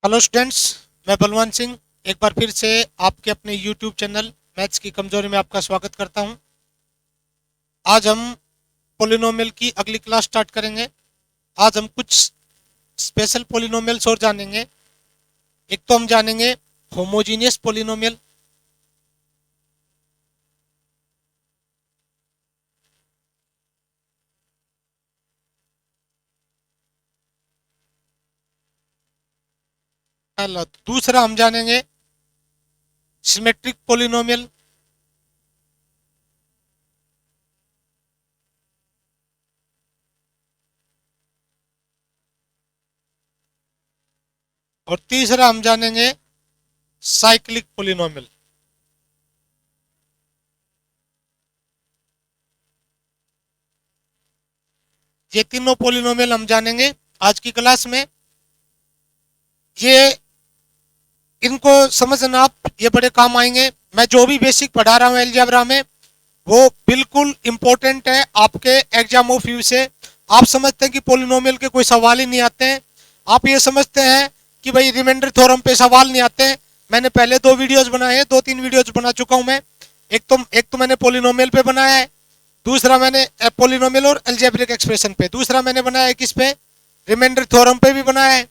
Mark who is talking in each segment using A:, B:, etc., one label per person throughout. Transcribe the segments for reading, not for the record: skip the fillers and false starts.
A: Hello students, मैं बलवान सिंह एक बार फिर से आपके अपने यूट्यूब चैनल मैथ्स की कमजोरी में आपका स्वागत करता हूं। आज हम पोलिनोमियल की अगली क्लास स्टार्ट करेंगे। आज हम कुछ स्पेशल पोलिनोमियल्स और जानेंगे। एक तो हम जानेंगे होमोजीनियस पोलिनोमियल, दूसरा हम जानेंगे सिमेट्रिक पोलिनोमियल, और तीसरा हम जानेंगे साइक्लिक पोलिनोमियल। ये तीनों पोलिनोमियल हम जानेंगे आज की क्लास में। ये इनको समझना आप, ये बड़े काम आएंगे। मैं जो भी बेसिक पढ़ा रहा हूँ अलजेब्रा में वो बिल्कुल इंपॉर्टेंट है आपके एग्जाम ऑफ व्यू से। आप समझते हैं कि पोलिनोमियल के कोई सवाल ही नहीं आते हैं, आप ये समझते हैं कि भाई रिमाइंडर थ्योरम पे सवाल नहीं आते हैं। मैंने पहले दो वीडियोस बनाए हैं, 2-3 वीडियोस बना चुका हूं मैं। एक तो मैंने पोलिनोमियल पे बनाया है, दूसरा मैंने पोलिनोमियल और अलजेब्रिक एक्सप्रेशन पे, दूसरा मैंने बनाया है किस पे, रिमाइंडर थ्योरम पे भी बनाया है।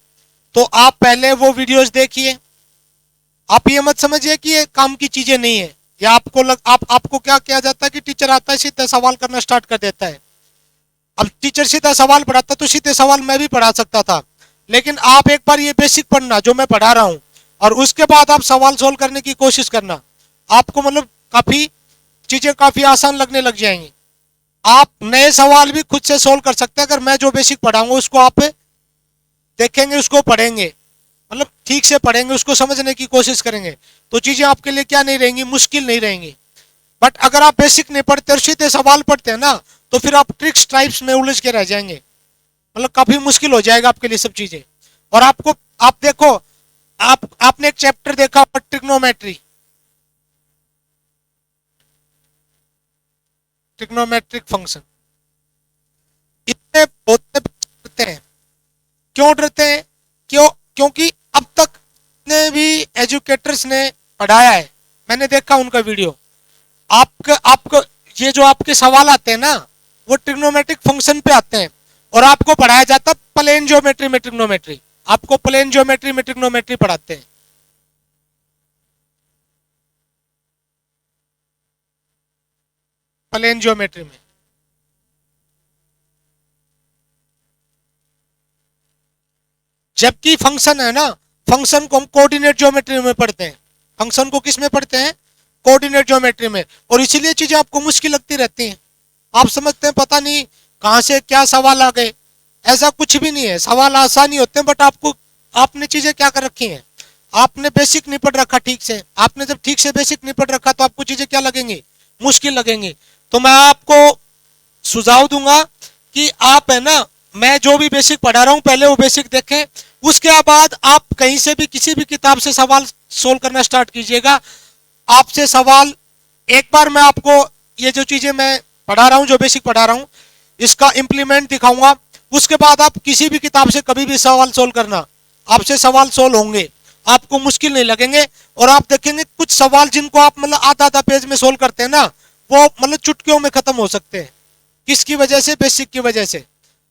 A: तो आप पहले वो वीडियोस देखिए। आप ये मत समझिए कि ये काम की चीजें नहीं है। या आपको क्या किया जाता है कि टीचर आता है सीधा सवाल करना स्टार्ट कर देता है। अब टीचर सीधा सवाल पढ़ाता तो सीधे सवाल मैं भी पढ़ा सकता था, लेकिन आप एक बार ये बेसिक पढ़ना जो मैं पढ़ा रहा हूं, और उसके बाद आप सवाल सोल्व करने की कोशिश करना। आपको मतलब काफी चीजें काफी आसान लगने लग जाएंगी। आप नए सवाल भी खुद से सोल्व कर सकते हैं अगर मैं जो बेसिक पढ़ाऊंगा उसको आप देखेंगे, उसको पढ़ेंगे, मतलब ठीक से पढ़ेंगे, उसको समझने की कोशिश करेंगे, तो चीजें आपके लिए क्या नहीं रहेंगी, मुश्किल नहीं रहेंगी। बट अगर आप बेसिक नहीं पढ़ते और सीधे सवाल पढ़ते हैं ना, तो फिर आप ट्रिक्स टाइप्स में उलझ के रह जाएंगे। मतलब काफी मुश्किल हो जाएगा आपके लिए सब चीजें। और आप देखो, आपने एक चैप्टर देखा ट्रिग्नोमेट्री, ट्रिग्नोमेट्रिक फंक्शन। इसमें बहुत डरते हैं। क्यों डरते हैं? क्योंकि अब तक ने भी एजुकेटर्स ने पढ़ाया है, मैंने देखा उनका वीडियो। आपका ये जो आपके सवाल आते हैं ना, वो ट्रिग्नोमेट्रिक फंक्शन पे आते हैं, और आपको पढ़ाया जाता है प्लेन ज्योमेट्री में ट्रिग्नोमेट्री। आपको प्लेन ज्योमेट्री में ट्रिग्नोमेट्री पढ़ाते हैं। प्लेन ज्योमेट्री में जबकि फंक्शन है ना, फंक्शन को हम कोऑर्डिनेट ज्योमेट्री में पढ़ते हैं। फंक्शन को किस में पढ़ते हैं? कोऑर्डिनेट ज्योमेट्री में। और इसीलिए चीजें आपको मुश्किल लगती रहती हैं। आप समझते हैं पता नहीं कहां से क्या सवाल आ गए। ऐसा कुछ भी नहीं है, सवाल आसान ही होते हैं, बट आपने चीजें क्या कर रखी हैं, आपने बेसिक नहीं पढ़ रखा ठीक से। आपने जब ठीक से बेसिक नहीं पढ़ रखा तो आपको चीजें क्या लगेंगी, मुश्किल लगेंगी। तो मैं आपको सुझाव दूंगा कि आप है ना, मैं जो भी बेसिक पढ़ा रहा हूं पहले वो बेसिक देखें, उसके बाद आप कहीं से भी किसी भी किताब से सवाल सोल्व करना स्टार्ट कीजिएगा। आपसे सवाल एक बार मैं आपको ये जो चीजें मैं पढ़ा रहा हूं, जो बेसिक पढ़ा रहा हूं, इसका इंप्लीमेंट दिखाऊंगा। उसके बाद आप किसी भी किताब से कभी भी सवाल सोल्व करना, आपसे सवाल सोल्व होंगे, आपको मुश्किल नहीं लगेंगे। और आप देखेंगे कुछ सवाल जिनको आप मतलब आधा आधा पेज में सोल्व करते हैं ना, वो मतलब चुटकियों में खत्म हो सकते हैं। किसकी वजह से? बेसिक की वजह से।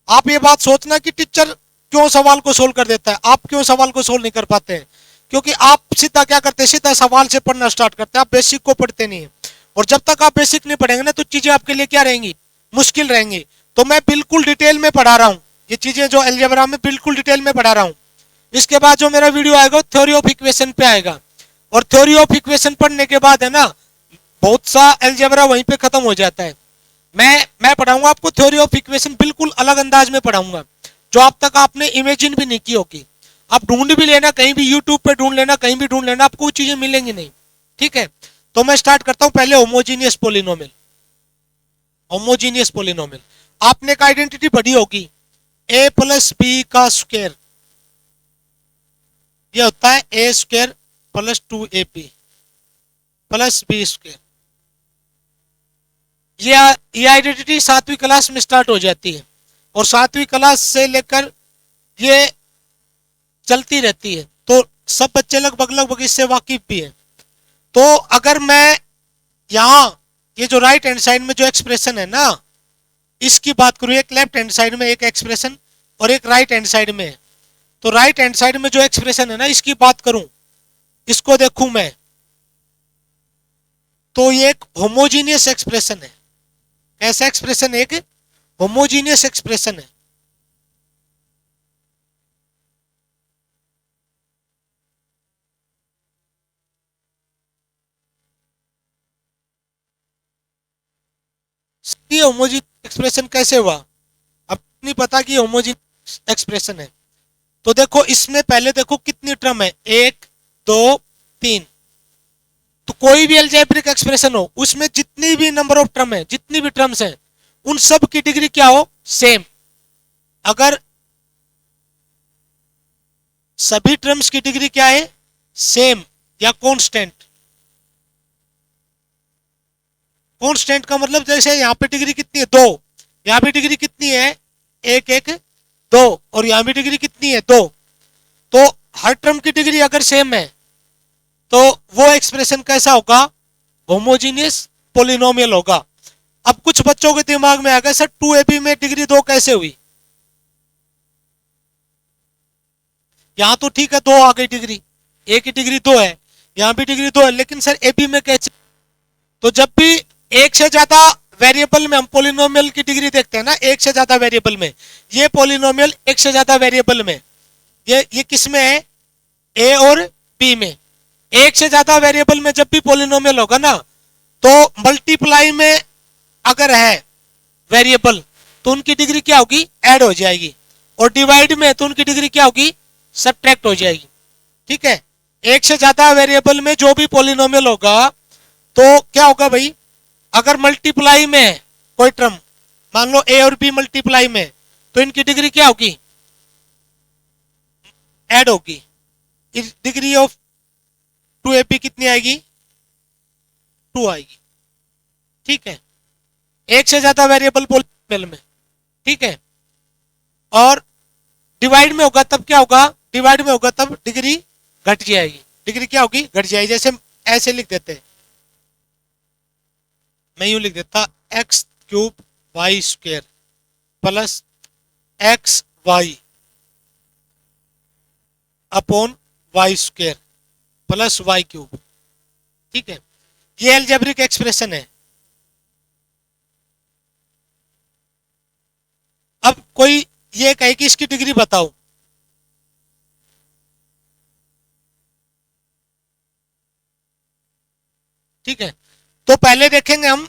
A: आप ये बात सोचना कि टीचर क्यों सवाल को सोल्व कर देता है, आप क्यों सवाल को सोल्व नहीं कर पाते हैं? क्योंकि आप सीधा क्या करते हैं, सीधा सवाल से पढ़ना स्टार्ट करते हैं, आप बेसिक को पढ़ते नहीं है। और जब तक आप बेसिक नहीं पढ़ेंगे ना, तो चीजें आपके लिए क्या रहेंगी, मुश्किल रहेंगी। तो मैं बिल्कुल डिटेल में पढ़ा रहा हूँ ये चीजें, जो अलजेब्रा में बिल्कुल डिटेल में पढ़ा रहा हूँ। इसके बाद जो मेरा वीडियो आएगा थ्योरी ऑफ इक्वेशन पे आएगा, और थ्योरी ऑफ इक्वेशन पढ़ने के बाद है ना, बहुत सा अलजेब्रा वहीं पे खत्म हो जाता है। मैं पढ़ाऊंगा आपको थ्योरी ऑफ इक्वेशन, बिल्कुल अलग अंदाज में पढ़ाऊंगा, जो अब तक आपने इमेजिन भी नहीं की होगी। आप ढूंढ भी लेना, कहीं भी यूट्यूब पे ढूंढ लेना, कहीं भी ढूंढ लेना, आपको वो चीजें मिलेंगी नहीं। ठीक है, तो मैं स्टार्ट करता हूं पहले होमोजीनियस पोलिनोमियल। होमोजीनियस पोलिनोमियल आपने एक आइडेंटिटी पढ़ी होगी, a प्लस बी का स्क्वायर, ये होता है a square plus 2ab plus b square. ये आइडेंटिटी 7वीं क्लास में स्टार्ट हो जाती है, और 7वीं क्लास से लेकर ये चलती रहती है। तो सब बच्चे लगभग लगभग इससे वाकिफ भी है। तो अगर मैं यहाँ ये जो राइट हैंड साइड में जो एक्सप्रेशन है ना, इसकी बात करूँ, एक लेफ्ट हैंड साइड में एक एक्सप्रेशन और एक राइट हैंड साइड में है। तो राइट हैंड साइड में जो एक्सप्रेशन है ना, इसकी बात करूं, इसको देखूं मैं, तो ये एक होमोजीनियस एक्सप्रेशन है। ऐसा एक्सप्रेशन एक होमोजीनियस एक्सप्रेशन है। ये होमोजीनियस एक्सप्रेशन कैसे हुआ? अब नहीं पता कि होमोजीनियस एक्सप्रेशन है। तो देखो इसमें पहले देखो कितनी टर्म है, 1 2 3। तो कोई भी अलजेब्रिक एक्सप्रेशन हो, उसमें जितनी भी नंबर ऑफ टर्म है, जितनी भी टर्म्स हैं, उन सब की डिग्री क्या हो, सेम। अगर सभी टर्म्स की डिग्री क्या है, सेम या कांस्टेंट। कांस्टेंट का मतलब जैसे यहां पे डिग्री कितनी है, 2, यहां भी डिग्री कितनी है, 1 1 2, और यहां भी डिग्री कितनी है, 2। तो हर टर्म की डिग्री अगर सेम है तो वो एक्सप्रेशन कैसा होगा, होमोजीनियस पोलिनोमियल होगा। अब कुछ बच्चों के दिमाग में आ गया सर 2ab में डिग्री 2 कैसे हुई? यहां तो ठीक है 2 आ गई डिग्री, ए की डिग्री 2 है, यहां भी डिग्री 2 है, लेकिन सर ab में कैसे? तो जब भी एक से ज्यादा वेरिएबल में हम पोलिनोमियल की डिग्री देखते हैं ना, एक से ज्यादा वेरिएबल में, ये पोलिनोमियल एक से ज्यादा वेरिएबल में, ये किस में है, ए और बी में। एक से ज्यादा वेरिएबल में जब भी पोलिनोमियल होगा ना, तो मल्टीप्लाई में अगर है वेरिएबल तो उनकी डिग्री क्या होगी, ऐड हो जाएगी, और डिवाइड में तो उनकी डिग्री क्या होगी, सब्ट्रैक्ट हो जाएगी। ठीक है, एक से ज्यादा वेरिएबल में जो भी पोलिनोमियल होगा तो क्या होगा भाई, अगर मल्टीप्लाई में है कोई टर्म, मान लो ए और बी मल्टीप्लाई में, तो इनकी डिग्री क्या होगी, ऐड होगी। डिग्री ऑफ 2ab कितनी आएगी, 2 आएगी। ठीक है, एक से ज्यादा वेरिएबल पोलिनोमियल में। ठीक है, और डिवाइड में होगा तब क्या होगा, डिवाइड में होगा तब डिग्री घट जाएगी। डिग्री क्या होगी, घट जाएगी। जैसे ऐसे लिख देते हैं, मैं यूं लिख देता x³ y² plus xy upon y² plus y³। ठीक है, ये अलजेब्रिक एक्सप्रेशन है। अब कोई ये कहे कि इसकी डिग्री बताओ, ठीक है, तो पहले देखेंगे हम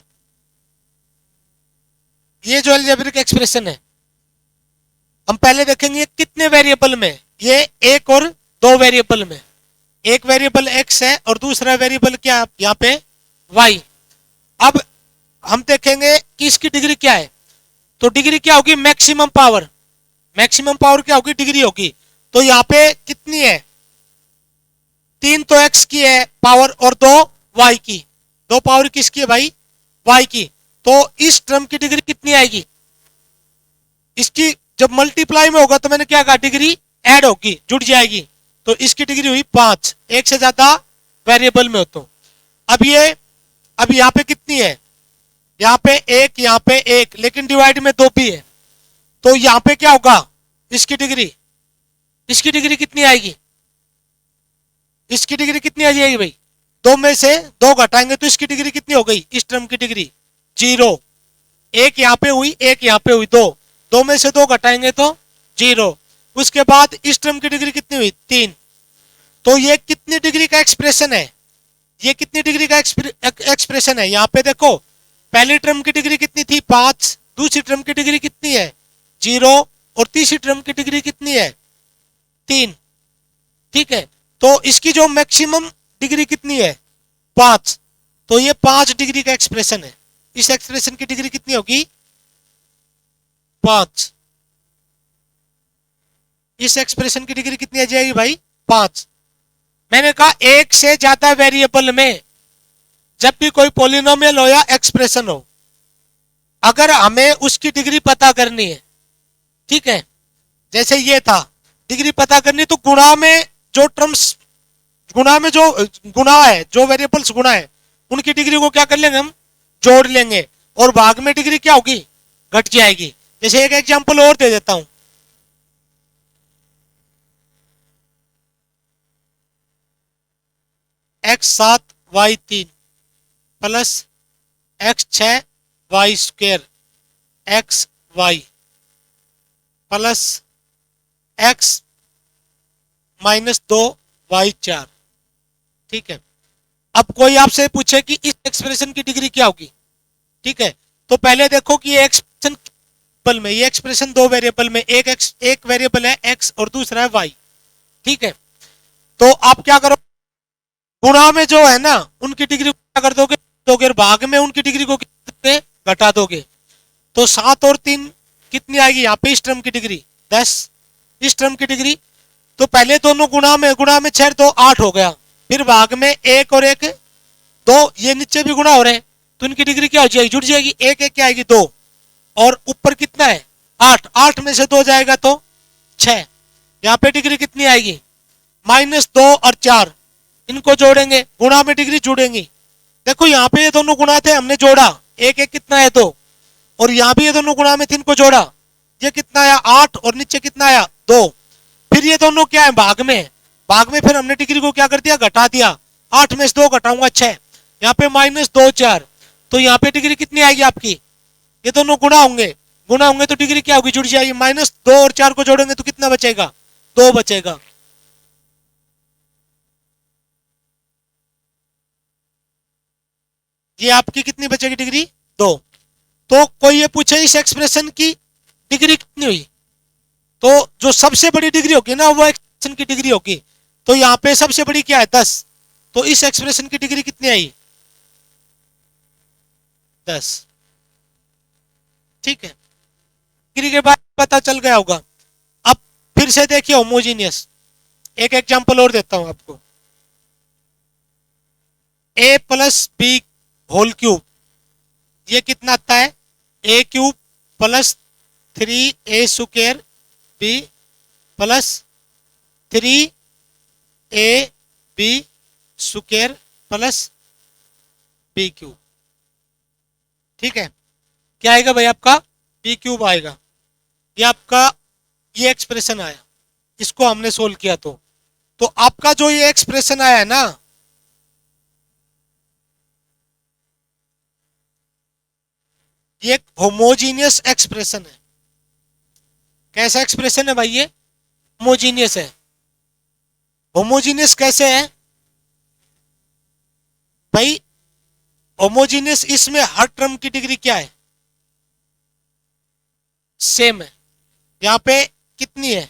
A: ये जो अलजेब्रिक एक्सप्रेशन है, हम पहले देखेंगे कितने वेरिएबल में, ये एक और 2 वेरिएबल में, एक वेरिएबल x है और दूसरा वेरिएबल क्या यहाँ पे y। अब हम देखेंगे कि इसकी डिग्री क्या है, तो डिग्री क्या होगी, मैक्सिमम पावर। मैक्सिमम पावर क्या होगी, डिग्री होगी। तो यहाँ पे कितनी है, 3 तो x की है पावर और 2 y की, 2 पावर किसकी है भाई, y की। तो इस टर्म की डिग्री कितनी आएगी, इसकी जब मल्टीप्लाई में होगा तो मैंने क्या कहा, डिग्री ऐड होगी, जुड़ जाएगी। तो इसकी डिग्री हुई 5, एक से ज्यादा वेरिएबल में हो तो। अब यहाँ पे कितनी है, यहाँ पे 1, यहाँ पे 1, लेकिन डिवाइड में 2 भी है, तो यहाँ पे क्या होगा, इसकी डिग्री कितनी आएगी, इसकी डिग्री कितनी आ जाएगी भाई, 2 में से 2 घटाएंगे तो इसकी डिग्री कितनी हो गई, इस टर्म की डिग्री 0। 1 यहाँ पे हुई, 1 यहाँ पे हुई, 2 में से 2 घटाएंगे तो 0। उसके बाद इस टर्म की डिग्री कितनी हुई, 3। तो ये कितनी डिग्री का एक्सप्रेशन है, ये कितनी डिग्री का एक्सप्रेशन है। यहाँ पे देखो पहली टर्म की डिग्री कितनी थी, 5, दूसरी टर्म की डिग्री कितनी है, 0, और तीसरी टर्म की डिग्री कितनी है, 3। ठीक है, तो इसकी जो मैक्सिमम डिग्री कितनी है, 5। तो ये 5 डिग्री का एक्सप्रेशन है। इस एक्सप्रेशन की डिग्री कितनी होगी, 5। इस एक्सप्रेशन की डिग्री कितनी आ जाएगी भाई, 5। मैंने कहा एक से ज्यादा वेरिएबल में जब भी कोई पॉलिनोमियल हो या एक्सप्रेशन हो, अगर हमें उसकी डिग्री पता करनी है, ठीक है, जैसे ये था डिग्री पता करनी, तो गुणा में जो टर्म्स गुणा में जो गुणा है, जो वेरिएबल्स गुणा है उनकी डिग्री को क्या कर लेंगे हम, जोड़ लेंगे, और भाग में डिग्री क्या होगी, घट जाएगी। जैसे एक एग्जांपल और दे देता हूं, x7 y3 plus x6 y² x y plus x -2 y4। ठीक है, अब कोई आपसे पूछे कि इस एक्सप्रेशन की डिग्री क्या होगी, ठीक है, तो पहले देखो कि ये एक्सप्रेशन में, ये एक्सप्रेशन दो वेरिएबल में, एक वेरिएबल है x और दूसरा है y। ठीक है, तो आप क्या करो, गुणा में जो है ना उनकी डिग्री क्या कर दोगे, और भाग में उनकी डिग्री को घटा दोगे। तो 7 और 3 कितनी आएगी यहाँ पे, इस टर्म की डिग्री 10, इस टर्म की डिग्री। तो पहले दोनों गुणा में 6 तो 8 हो गया, फिर भाग में 1 और 1 2, ये नीचे भी गुणा हो रहे हैं तो इनकी डिग्री क्या हो जाएगी, जुड़ जाएगी, 1 1 क्या आएगी 2, और ऊपर कितना है 8, 8 में से 2 जाएगा तो 6। यहाँ पे डिग्री कितनी आएगी, -2 और 4, इनको जोड़ेंगे, गुणा में डिग्री जुड़ेंगी। देखो यहाँ पे ये दोनों गुणा थे, हमने जोड़ा, 1 1 कितना है 2, और यहाँ भी ये दोनों गुणा में 3 को जोड़ा, ये कितना आया 8, और नीचे कितना आया 2। फिर ये दोनों क्या है, भाग में फिर हमने डिग्री को क्या कर दिया, घटा दिया, 8 में से 2 घटाऊंगा 6, यहाँ पे -2 4, तो यहाँ पे डिग्री कितनी आएगी आपकी, ये दोनों गुणा होंगे तो डिग्री क्या होगी, जुड़ जाएगी, -2 और 4 को जोड़ेंगे तो कितना बचेगा, 2 बचेगा। ये आपकी कितनी बचेगी डिग्री, 2। तो कोई ये पूछे इस एक्सप्रेशन की डिग्री कितनी हुई, तो जो सबसे बड़ी डिग्री होगी ना वो एक्सप्रेशन की डिग्री होगी। तो यहाँ पे सबसे बड़ी क्या है 10, तो इस एक्सप्रेशन की डिग्री कितनी आई, 10। ठीक है, डिग्री के बाद पता चल गया होगा। अब फिर से देखिए होमोजीनियस, एक एग्जांपल और देता हूं आपको, a + b होल क्यूब, ये कितना आता है, a³ + 3a² b + 3ab² + b³। ठीक है, क्या आएगा भाई आपका, b³ आएगा। ये आपका ये एक्सप्रेशन आया, इसको हमने सोल्व किया तो आपका जो ये एक्सप्रेशन आया है ना, ये एक होमोजीनियस एक्सप्रेशन है। कैसा एक्सप्रेशन है भाई, ये होमोजीनियस है। होमोजीनियस कैसे है भाई, होमोजीनियस इसमें हर टर्म की डिग्री क्या है, सेम है। यहां पे कितनी है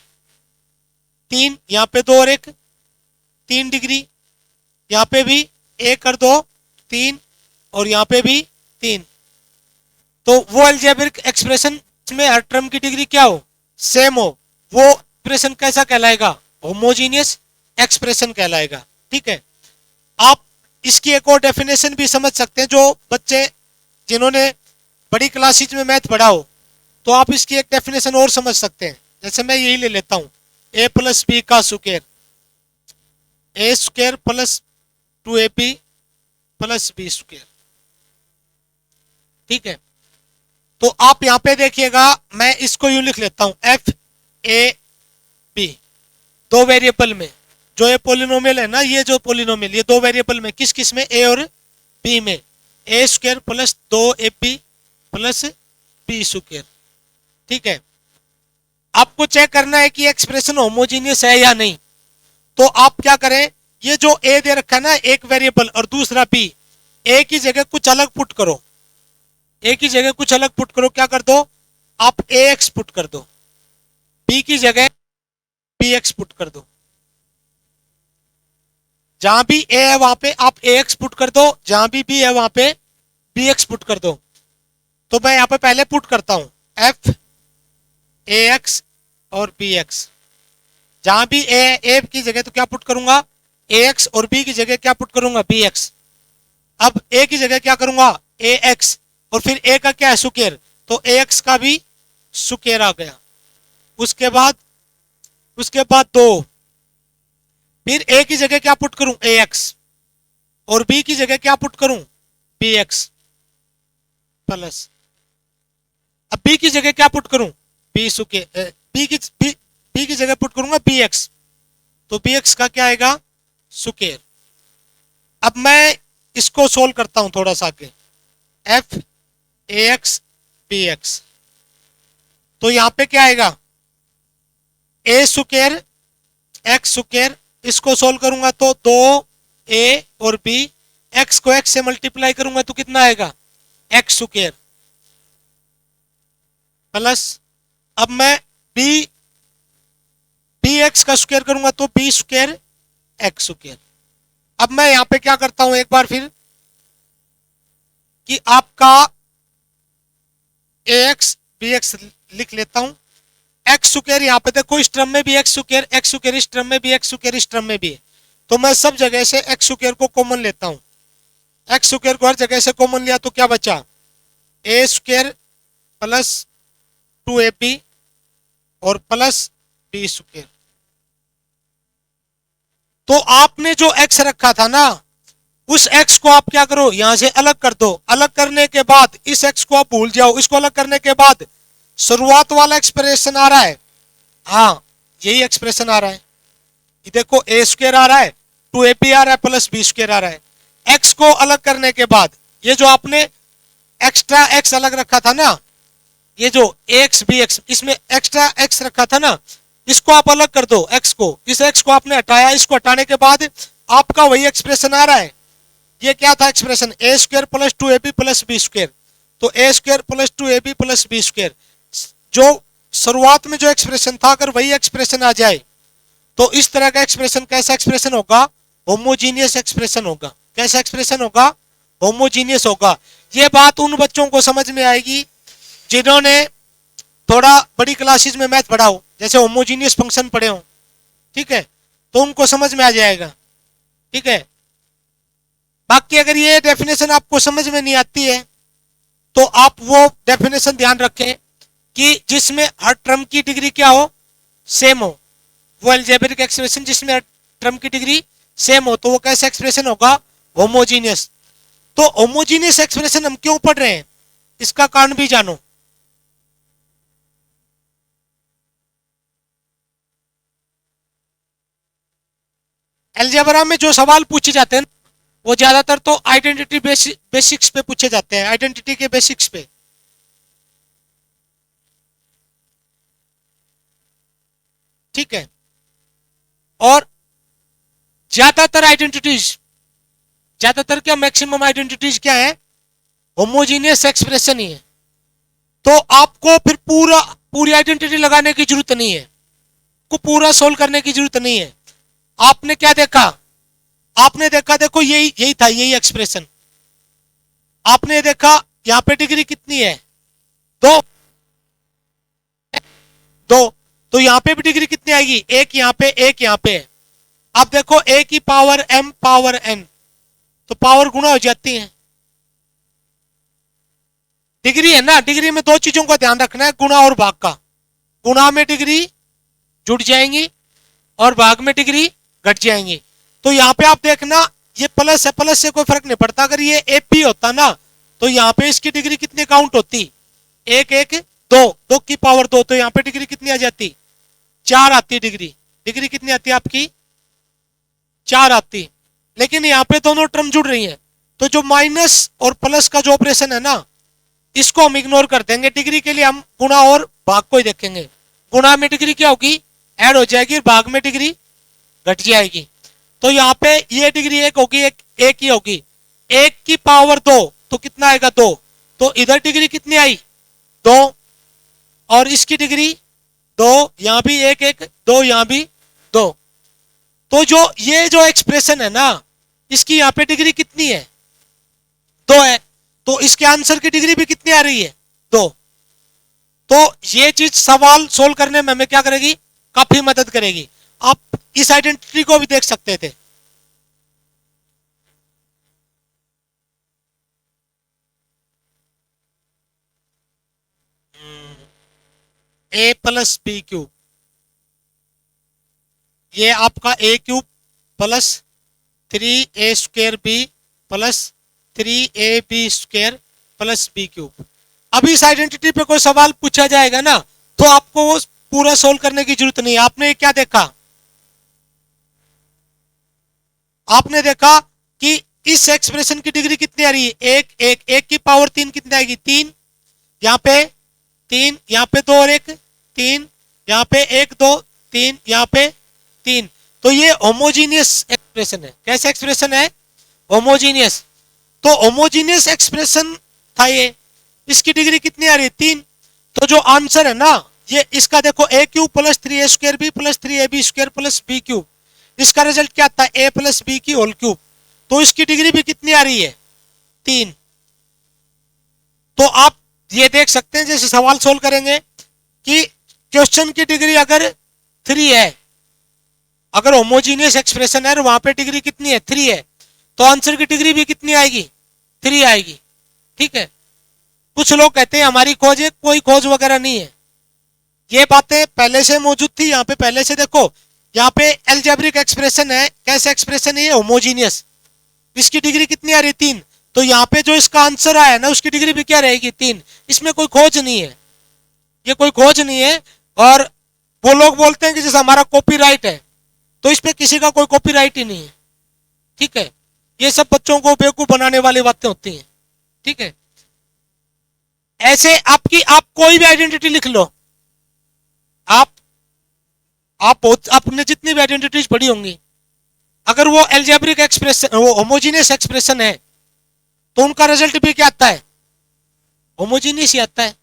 A: 3, यहां पे 2 और 1 3 डिग्री, यहां पे भी 1 और 2 3, और यहां पे भी 3। तो वो अलजेब्रिक एक्सप्रेशन में हर टर्म की डिग्री क्या हो, सेम हो, वो एक्सप्रेशन कैसा कहलाएगा, होमोजीनियस एक्सप्रेशन कहलाएगा। ठीक है, आप इसकी एक और डेफिनेशन भी समझ सकते हैं, जो बच्चे जिन्होंने बड़ी क्लासेज में मैथ पढ़ा हो तो आप इसकी एक डेफिनेशन और समझ सकते हैं। जैसे मैं यही ले लेता हूं, a + b का स्क्वायर, a² + 2ab + b²। ठीक है, तो आप यहां पे देखिएगा, मैं इसको यूं लिख लेता हूं, f(a)(b), दो वेरिएबल में, जो ये पोलिनोमियल है ना, ये जो पोलिनोमियल, ये दो वेरिएबल में, किस किस में, a और b में, a² + 2ab + b²। ठीक है, आपको चेक करना है कि एक्सप्रेशन होमोजीनियस है या नहीं। तो आप क्या करें, ये जो a दे रखा है ना एक वेरिएबल और दूसरा b, a की जगह कुछ अलग पुट करो, a की जगह कुछ अलग पुट करो, क्या कर दो आप ax पुट कर दो, b की जगह bx पुट कर दो, जहां भी a है वहां पे आप ax पुट कर दो, जहां भी b है वहां पे bx पुट कर दो। तो मैं यहां पे पहले पुट करता हूं f ax और bx, जहां भी a की जगह तो क्या पुट करूंगा ax, और b की जगह क्या पुट करूंगा bx। अब a की जगह क्या करूंगा ax, और फिर a का क्या है स्क्वायर, तो ax का भी स्क्वायर आ गया। उसके बाद 2 फिर ए की जगह क्या पुट करूं, ए एक्स, और बी की जगह क्या पुट करूं, बी एक्स प्लस, अब बी की जगह क्या पुट करूं, बी सुके, बी की जगह पुट करूंगा बी एक्स, तो बी एक्स का क्या आएगा, सुकेर। अब मैं इसको सोल्व करता हूं थोड़ा सा आगे, f a x b x, तो यहां पे क्या आएगा, ए सुकेर एक्स सुकेर, इसको सोल्व करूंगा तो 2 ए और बी, एक्स को एक्स से मल्टीप्लाई करूंगा तो कितना आएगा, एक्स सुकेर प्लस, अब मैं बी बी एक्स का स्क्वायर करूंगा तो बी स्क्वायर एक्स स्क्वायर। अब मैं यहां पे क्या करता हूं एक बार फिर, कि आपका ए एक्स बी एक्स लिख लेता हूं, एक्स स्क्वायर यहां पे देखो इस टर्म में भी एक्स स्क्वायर, एक्स स्क्वायर इस टर्म में भी, एक्स स्क्वायर इस टर्म में भी है, तो मैं सब जगह से एक्स स्क्वायर को कॉमन लेता हूं, एक्स स्क्वायर को हर जगह से कॉमन लिया तो क्या बचा, ए स्क्वायर प्लस 2ab और प्लस बी स्क्वायर। तो आपने जो एक्स रखा था ना, उस एक्स को आप क्या करो, यहां से अलग कर दो, अलग करने के बाद इस एक्स को आप भूल जाओ, इसको अलग करने के बाद शुरुआत वाला एक्सप्रेशन आ रहा है, हाँ यही एक्सप्रेशन आ रहा है, ये देखो ए स्क्वायर आ रहा है, 2ab आ रहा है प्लस बी स्क्वायर आ रहा है। एक्स को अलग करने के बाद ये जो आपने एक्स्ट्रा एक्स अलग रखा था ना, ये जो एक्स बी एक्स, इसमें एक्स्ट्रा एक्स रखा था ना, इसको आप अलग कर दो, एक्स को, इस एक्स को आपने हटाया, इसको हटाने के बाद आपका वही एक्सप्रेशन आ रहा है। ये क्या था expression, a square plus 2ab plus b square, तो a square plus 2ab plus b square, जो शुरुआत में जो एक्सप्रेशन था अगर वही एक्सप्रेशन आ जाए तो इस तरह का एक्सप्रेशन कैसा एक्सप्रेशन होगा, होमोजीनियस एक्सप्रेशन होगा। कैसा एक्सप्रेशन होगा, होमोजीनियस होगा। ये बात उन बच्चों को समझ में आएगी जिन्होंने थोड़ा बड़ी क्लासेस में मैथ पढ़ा हो, जैसे होमोजीनियस फंक्शन पढ़े हो, ठीक है, तो उनको समझ में आ जाएगा, ठीक है। बाकी अगर ये डेफिनेशन आपको समझ में नहीं आती है तो आप वो डेफिनेशन ध्यान रखें कि जिसमें हर टर्म की डिग्री क्या हो, सेम हो, वो अलजेब्रिक एक्सप्रेशन जिसमें हर टर्म की डिग्री सेम हो, तो वो कैसा एक्सप्रेशन होगा, होमोजीनियस। तो होमोजीनियस एक्सप्रेशन हम क्यों पढ़ रहे हैं, इसका कारण भी जानो। अलजेब्रा में जो सवाल पूछे जाते हैं वो ज्यादातर तो आइडेंटिटी बेसिक्स पे पूछे जाते हैं, आइडेंटिटी के बेसिक्स पे, ठीक है। और ज्यादातर क्या मैक्सिमम आइडेंटिटीज क्या है, होमोजीनियस एक्सप्रेशन ही है। तो आपको फिर पूरी आइडेंटिटी लगाने की जरूरत नहीं है, को पूरा सोल्व करने की जरूरत नहीं है। आपने क्या देखा, आपने देखा देखो यही यही था, यही एक्सप्रेशन आपने देखा, यहां पे डिग्री कितनी है, 2 2, तो यहां पे भी डिग्री कितनी आएगी, एक यहां पे एक यहां पे है। अब देखो ए की पावर m पावर n, तो पावर गुणा हो जाती है, डिग्री है ना, डिग्री में दो चीजों का ध्यान रखना है, गुणा और भाग का। गुणा में डिग्री जुड़ जाएंगी और भाग में डिग्री घट जाएंगी। तो यहाँ पे आप देखना ये प्लस है, प्लस से कोई फर्क नहीं पड़ता, अगर ये एपी होता ना तो यहाँ पे इसकी डिग्री कितनी काउंट होती, एक एक दो, 2 की पावर 2, तो यहाँ पे डिग्री कितनी आ जाती, 4 आती डिग्री। डिग्री कितनी आती है आपकी, 4 आती। लेकिन यहाँ पे दोनों टर्म जुड़ रही हैं, तो जो माइनस और प्लस का जो ऑपरेशन है ना, इसको हम इग्नोर कर देंगे। डिग्री के लिए हम गुणा और भाग को ही देखेंगे। गुणा में डिग्री क्या होगी, ऐड हो जाएगी, भाग में डिग्री घट जाएगी। तो यहाँ पे ये डिग्री एक होगी, एक ही होगी, 1 की पावर 2, तो कितना आएगा 2, तो इधर डिग्री कितनी आई 2, और इसकी डिग्री 2, यहां भी एक एक 2, यहां भी 2। तो जो ये जो एक्सप्रेशन है ना, इसकी यहाँ पे डिग्री कितनी है, 2 है, तो इसके आंसर की डिग्री भी कितनी आ रही है, 2। तो ये चीज सवाल सोल्व करने में हमें क्या करेगी, काफी मदद करेगी। आप इस आइडेंटिटी को भी देख सकते थे। a प्लस बी क्यूब, ये आपका a cube plus 3a² plus 3ab² plus b³। अब इस आइडेंटिटी पे कोई सवाल पूछा जाएगा ना, तो आपको वो पूरा सोल्व करने की जरूरत नहीं है। आपने क्या देखा, आपने देखा कि इस एक्सप्रेशन की डिग्री कितनी आ रही है, एक की पावर 3 कितनी आएगी, 3, यहाँ पे 3, यहाँ पे 2 और 1 3, यहाँ पे 1 2 3, यहाँ पे 3। तो ये होमोजीनियस एक्सप्रेशन है। कैसा एक्सप्रेशन है, होमोजीनियस। तो होमोजीनियस एक्सप्रेशन था ये, इसकी डिग्री कितनी आ रही है, 3। तो जो आंसर है ना, ये इसका देखो a³ plus 3a² plus 3ab² plus b³, इसका रिजल्ट क्या था, a प्लस b की होल क्यूब। तो इसकी डिग्री भी कितनी आ रही है, 3। तो आप ये देख सकते हैं, जैसे सवाल सोल्व करेंगे कि क्वेश्चन की डिग्री अगर 3 है, अगर होमोजीनियस एक्सप्रेशन है, वहां पे डिग्री कितनी है, 3 है, तो आंसर की डिग्री भी कितनी आएगी, 3 आएगी। ठीक है। कुछ लोग कहते हैं हमारी खोज है, कोई खोज वगैरह नहीं है, ये बातें पहले से मौजूद थी। यहाँ पे पहले से देखो, यहाँ पे एल्जेब्रिक एक्सप्रेशन है। कैसे एक्सप्रेशन है ये, होमोजीनियस। इसकी डिग्री कितनी आ रही है, 3। तो यहाँ पे जो इसका आंसर आया ना, उसकी डिग्री भी क्या रहेगी, 3। इसमें कोई खोज नहीं है, ये कोई खोज नहीं है। और वो लोग बोलते हैं कि जैसे हमारा कॉपीराइट है, तो इस पे किसी का कोई कॉपीराइट ही नहीं है। ठीक है। ये सब बच्चों को बेवकूफ बनाने वाली बातें होती हैं। ठीक है। ऐसे आप कोई भी आइडेंटिटी लिख लो, आपने जितनी भी आइडेंटिटीज पढ़ी होंगी, अगर वो एल्जेब्रिक एक्सप्रेशन, वो होमोजीनियस एक्सप्रेशन है, तो उनका रिजल्ट भी क्या आता है, होमोजीनियस ही आता है।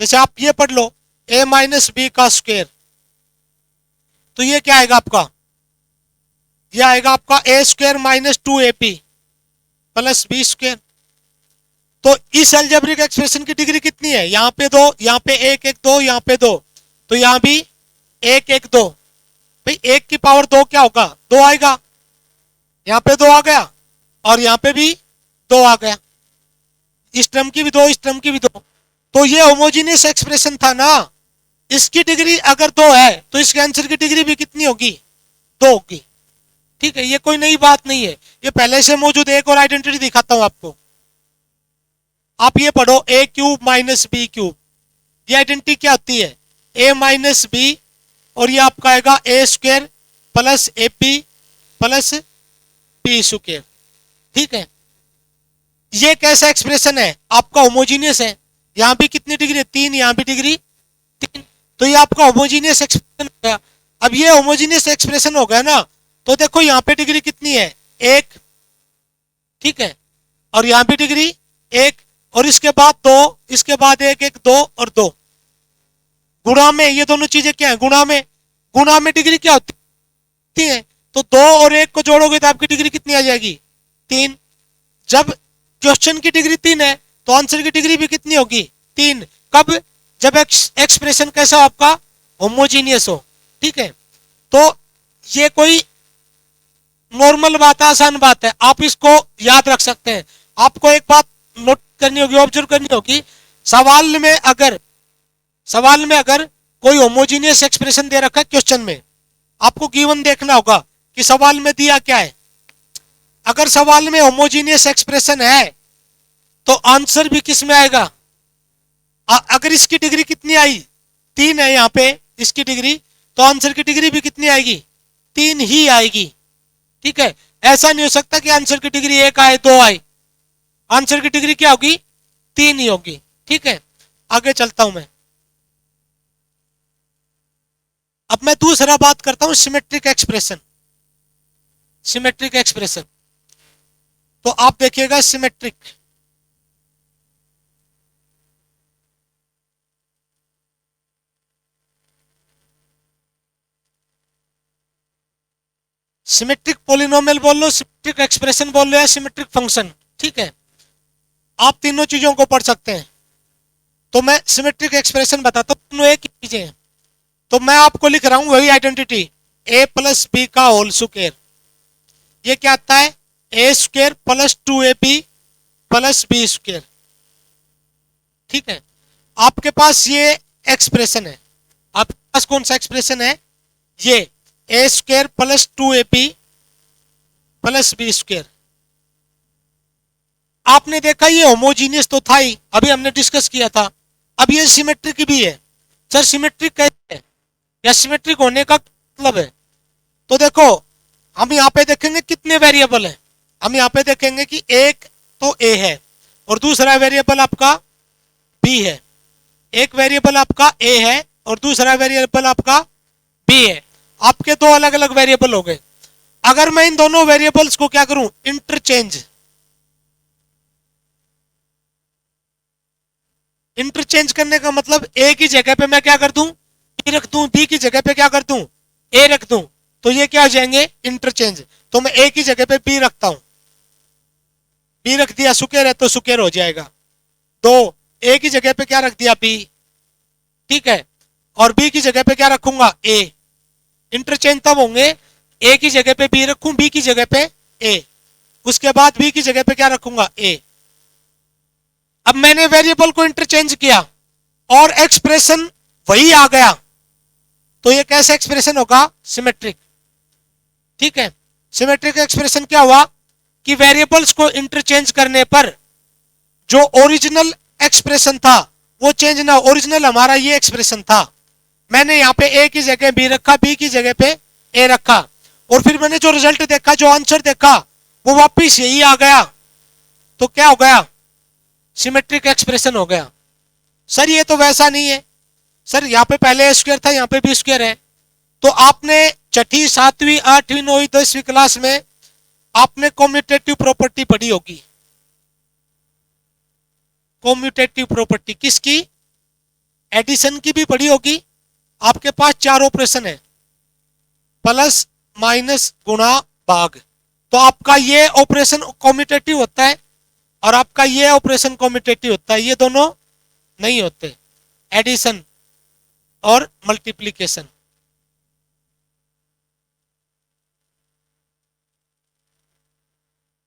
A: जैसे आप ये पढ़ लो, a माइनस बी का स्क्वायर, तो ये क्या आएगा आपका, ये आएगा आपका a² minus 2ab plus b²। तो इस एल्जेब्रिक एक्सप्रेशन की डिग्री कितनी है, यहाँ पे 2, यहाँ पे 1 1 2, यहाँ पे 2, तो यहाँ भी 1 1 2। भाई 1 की पावर 2 क्या होगा, 2 आएगा, यहाँ पे 2 आ गया और यहाँ पे भी 2 आ गया, इस टर्म की भी 2, इस टर्म की भी 2। तो ये होमोजीनियस एक्सप्रेशन था ना, इसकी डिग्री अगर 2 है, तो इसके आंसर की डिग्री भी कितनी होगी, 2 होगी। ठीक है। ये कोई नई बात नहीं है, ये पहले से मौजूद। एक और आइडेंटिटी दिखाता हूं आपको, आप ये पढ़ो, a³ माइनस b³। ये आइडेंटिटी क्या होती है, a माइनस b, और ये आपका आएगा a² plus ab plus b²। ठीक है। ये कैसा एक्सप्रेशन है, आपका होमोजीनियस है। यहां भी कितनी डिग्री है, 3, यहां भी डिग्री 3। तो ये आपका होमोजीनियस एक्सप्रेशन हो गया। अब ये होमोजीनियस एक्सप्रेशन हो गया ना, तो देखो यहाँ पे डिग्री कितनी है, 1। ठीक है। और यहाँ भी डिग्री 1, और इसके बाद 2, इसके बाद 1 1 2 और 2। गुणा में ये दोनों चीजें क्या है, गुणा में डिग्री क्या होती है, तो 2 और 1 को जोड़ोगे तो आपकी डिग्री कितनी आ जाएगी, 3। जब क्वेश्चन की डिग्री 3 है, तो आंसर की डिग्री भी कितनी होगी, 3। कब, जब एक्सप्रेशन कैसा हो आपका, होमोजीनियस हो। ठीक है। तो ये कोई नॉर्मल बात है, आसान बात है, आप इसको याद रख सकते हैं। आपको एक बात नोट करनी होगी, ऑब्जर्व करनी होगी, सवाल में अगर कोई होमोजीनियस एक्सप्रेशन दे रखा है क्वेश्चन में, आपको गिवन देखना होगा कि सवाल में दिया क्या है। अगर सवाल में होमोजीनियस एक्सप्रेशन है, तो आंसर भी किस में आएगा, अगर इसकी डिग्री कितनी आई, 3 है यहाँ पे इसकी डिग्री, तो आंसर की डिग्री भी कितनी आएगी, 3 ही आएगी। ठीक है। ऐसा नहीं हो सकता कि आंसर की डिग्री 1 आए 2 आए, आंसर की डिग्री क्या होगी, 3 ही होगी। ठीक है। आगे चलता हूं मैं। अब मैं दूसरा बात करता हूं, सिमेट्रिक एक्सप्रेशन। सिमेट्रिक एक्सप्रेशन, तो आप देखिएगा सिमेट्रिक, सिमेट्रिक पोलिनोमियल बोल लो, सिमेट्रिक एक्सप्रेशन बोल लो, या सिमेट्रिक फंक्शन। ठीक है। आप तीनों चीजों को पढ़ सकते हैं। तो मैं सिमेट्रिक एक्सप्रेशन बताता हूं, तीनों एक ही चीजें हैं। तो मैं आपको लिख रहा हूं वही आइडेंटिटी, a प्लस बी का होल स्क्वायर। ये क्या आता है, a² plus 2ab plus b²। ठीक है। आपके पास ये एक्सप्रेशन है, आपके पास कौन सा एक्सप्रेशन है, ये a² plus 2ab plus b square. आपने देखा ये होमोजीनियस तो था ही, अभी हमने डिस्कस किया था। अब ये सिमेट्रिक भी है। सर सिमेट्रिक कैसे है या सिमेट्रिक होने का मतलब है? तो देखो हम यहाँ पे देखेंगे कितने वेरिएबल है। हम यहाँ पे देखेंगे कि एक तो ए है और दूसरा वेरिएबल आपका बी है। एक वेरिएबल आपका ए है और दूसरा वेरिएबल आपका बी है। आपके दो अलग अलग वेरिएबल हो गए। अगर मैं इन दोनों वेरिएबल्स को क्या करूं, इंटरचेंज। इंटरचेंज करने का मतलब ए की जगह पे मैं क्या कर दूं, बी रख दूं, बी की जगह पे क्या कर दूं, ए रख दूं, तो ये क्या हो जाएंगे, इंटरचेंज। तो मैं ए की जगह पे बी रखता हूं, बी रख दिया, स्क्वायर है तो स्क्वायर हो जाएगा। दो, ए की जगह पे क्या रख दिया, बी, ठीक है, और बी की जगह पे क्या रखूंगा, ए। इंटरचेंज तब होंगे ए की जगह पे बी रखूं, बी की जगह पे ए, उसके बाद बी की जगह पे क्या रखूंगा, ए। अब मैंने वेरिएबल को इंटरचेंज किया और एक्सप्रेशन वही आ गया, तो ये कैसे एक्सप्रेशन होगा, सिमेट्रिक। ठीक है, सिमेट्रिक एक्सप्रेशन क्या हुआ कि वेरिएबल्स को इंटरचेंज करने पर जो ओरिजिनल एक्सप्रेशन था वो चेंज ना, ओरिजिनल हमारा ये एक्सप्रेशन था। मैंने यहाँ पे ए की जगह बी रखा, बी की जगह पे ए रखा, और फिर मैंने जो रिजल्ट देखा, जो आंसर देखा, वो वापिस यही आ गया, तो क्या हो गया, सिमेट्रिक एक्सप्रेशन हो गया। सर ये तो वैसा नहीं है, सर यहाँ पे पहले ए स्क्वायर था, यहाँ पे बी स्क्वायर है। तो आपने छठी, सातवीं, आठवीं, नौवीं, 10वीं क्लास में आपने कॉम्यूटेटिव प्रॉपर्टी पढ़ी होगी। कॉम्यूटेटिव प्रॉपर्टी किसकी, एडिशन की भी पढ़ी होगी। आपके पास चार ऑपरेशन है, प्लस, माइनस, गुणा, भाग। तो आपका ये ऑपरेशन कॉम्यूटेटिव होता है और आपका ये ऑपरेशन कॉम्यूटेटिव होता है, ये दोनों नहीं होते, एडिशन और मल्टीप्लीकेशन।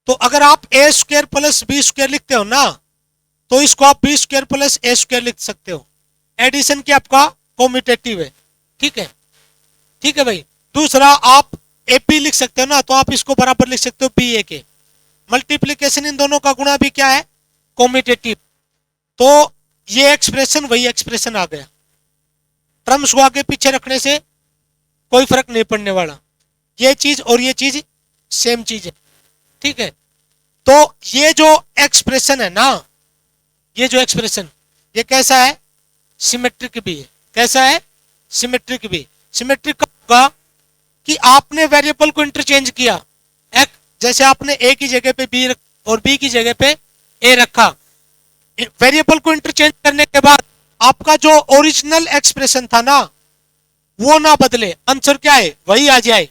A: तो अगर आप ए स्क्वायर प्लस बी स्क्वायर लिखते हो ना, तो इसको आप बी स्क्वायर प्लस ए स्क्वायर लिख सकते हो। एडिशन की आपका कॉम्यूटेटिव है, ठीक है, ठीक है भाई। दूसरा आप ए पी लिख सकते हो ना, तो आप इसको बराबर लिख सकते हो बी ए के। मल्टीप्लीकेशन इन दोनों का गुणा भी क्या है, कॉम्यूटेटिव। तो ये एक्सप्रेशन वही एक्सप्रेशन आ गया। टर्म्स को आगे पीछे रखने से कोई फर्क नहीं पड़ने वाला, ये चीज और ये चीज सेम चीज है, ठीक है। तो ये जो एक्सप्रेशन है ना, ये जो एक्सप्रेशन, ये कैसा है, सिमेट्रिक भी है। कैसा है, सिमेट्रिक भी। सिमेट्रिक कब होगा कि आपने वेरिएबल को इंटरचेंज किया, जैसे आपने ए की जगह पे बी और बी की जगह पे ए रखा। वेरिएबल को इंटरचेंज करने के बाद आपका जो ओरिजिनल एक्सप्रेशन था ना, वो ना बदले, आंसर क्या है, वही आ जाए।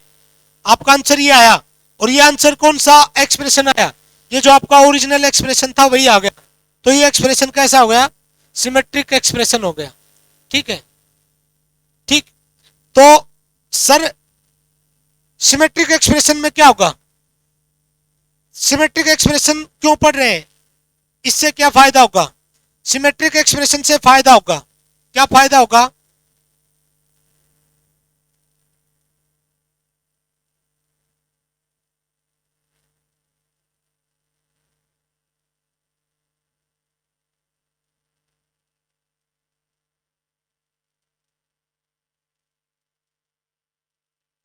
A: आपका आंसर ये आया, और ये आंसर कौन सा एक्सप्रेशन आया, ये जो आपका ओरिजिनल एक्सप्रेशन था वही आ गया। तो ये एक्सप्रेशन कैसा हो गया, सिमेट्रिक एक्सप्रेशन हो गया, ठीक है, ठीक। तो सर सिमेट्रिक एक्सप्रेशन में क्या होगा, सिमेट्रिक एक्सप्रेशन क्यों पढ़ रहे हैं, इससे क्या फायदा होगा, सिमेट्रिक एक्सप्रेशन से फायदा होगा, क्या फायदा होगा,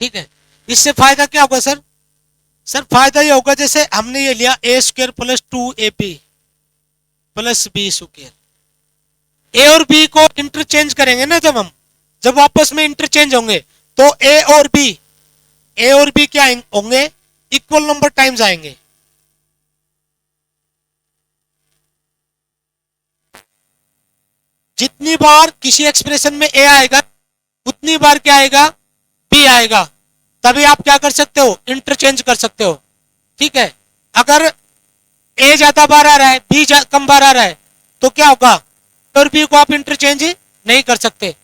A: ठीक है। इससे फायदा क्या होगा सर, सर फायदा ये होगा, जैसे हमने ये लिया a square plus 2ab plus b square. A और बी को इंटरचेंज करेंगे ना, जब आपस में इंटरचेंज होंगे, तो ए और बी क्या होंगे, इक्वल नंबर टाइम्स आएंगे। जितनी बार किसी एक्सप्रेशन में ए आएगा, उतनी बार क्या आएगा, बी आएगा। तभी आप क्या कर सकते हो, इंटरचेंज कर सकते हो, ठीक है। अगर ए ज्यादा बार आ रहा है, बी कम बार आ रहा है, तो क्या होगा, और बी को आप इंटरचेंज नहीं कर सकते।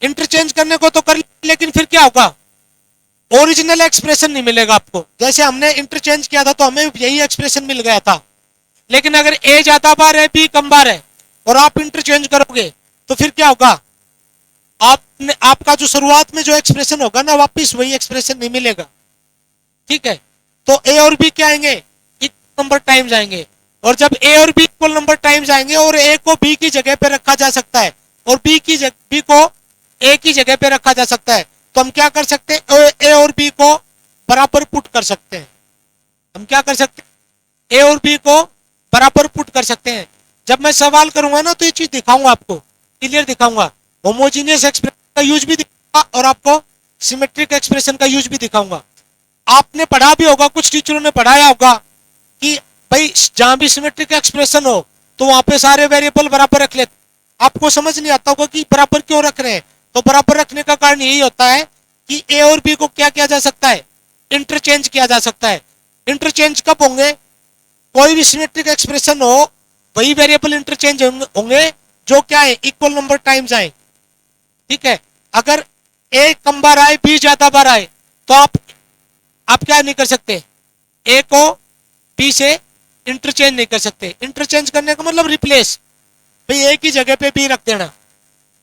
A: इंटरचेंज करने को तो कर, लेकिन फिर क्या होगा, ओरिजिनल एक्सप्रेशन नहीं मिलेगा आपको। जैसे हमने इंटरचेंज किया था तो हमें यही एक्सप्रेशन मिल गया था, लेकिन अगर ए ज्यादा बार है, बी कम बार है, और आप इंटरचेंज करोगे, तो फिर क्या होगा, आपने आपका जो शुरुआत में जो एक्सप्रेशन होगा ना, वापिस वही एक्सप्रेशन नहीं मिलेगा, ठीक है। तो ए और बी क्या आएंगे, इक्वल नंबर टाइम्स आएंगे। और जब ए और बी इक्वल नंबर टाइम्स आएंगे और ए को बी की जगह पे रखा जा सकता है और बी को ए की जगह पे रखा जा सकता है, तो हम क्या कर सकते हैं, ए और बी को बराबर पुट कर सकते हैं। हम क्या कर सकते हैं, ए और बी को बराबर पुट कर सकते हैं। जब मैं सवाल करूंगा ना तो ये चीज दिखाऊंगा आपको, क्लियर दिखाऊंगा। होमोजीनियस एक्सप्रेशन का यूज भी दिखाऊंगा और आपको सिमेट्रिक एक्सप्रेशन का यूज भी दिखाऊंगा। आपने पढ़ा भी होगा, कुछ टीचरों ने पढ़ाया होगा कि भाई जहां भी सिमेट्रिक एक्सप्रेशन हो तो वहां पे सारे वेरिएबल बराबर रख लेते। आपको समझ नहीं आता होगा कि बराबर क्यों रख रहे हैं, तो बराबर रखने का कारण यही होता है कि ए और बी को क्या किया जा सकता है, इंटरचेंज किया जा सकता है। इंटरचेंज कब होंगे, कोई भी सिमेट्रिक एक्सप्रेशन हो वही वेरिएबल इंटरचेंज होंगे जो क्या है, इक्वल नंबर टाइम्स आए। ठीक है, अगर ए कम बार आए बी ज्यादा बार आए तो आप क्या नहीं कर सकते, ए को बी से इंटरचेंज नहीं कर सकते। इंटरचेंज करने का मतलब रिप्लेस, भाई ए की जगह पे बी रख देना।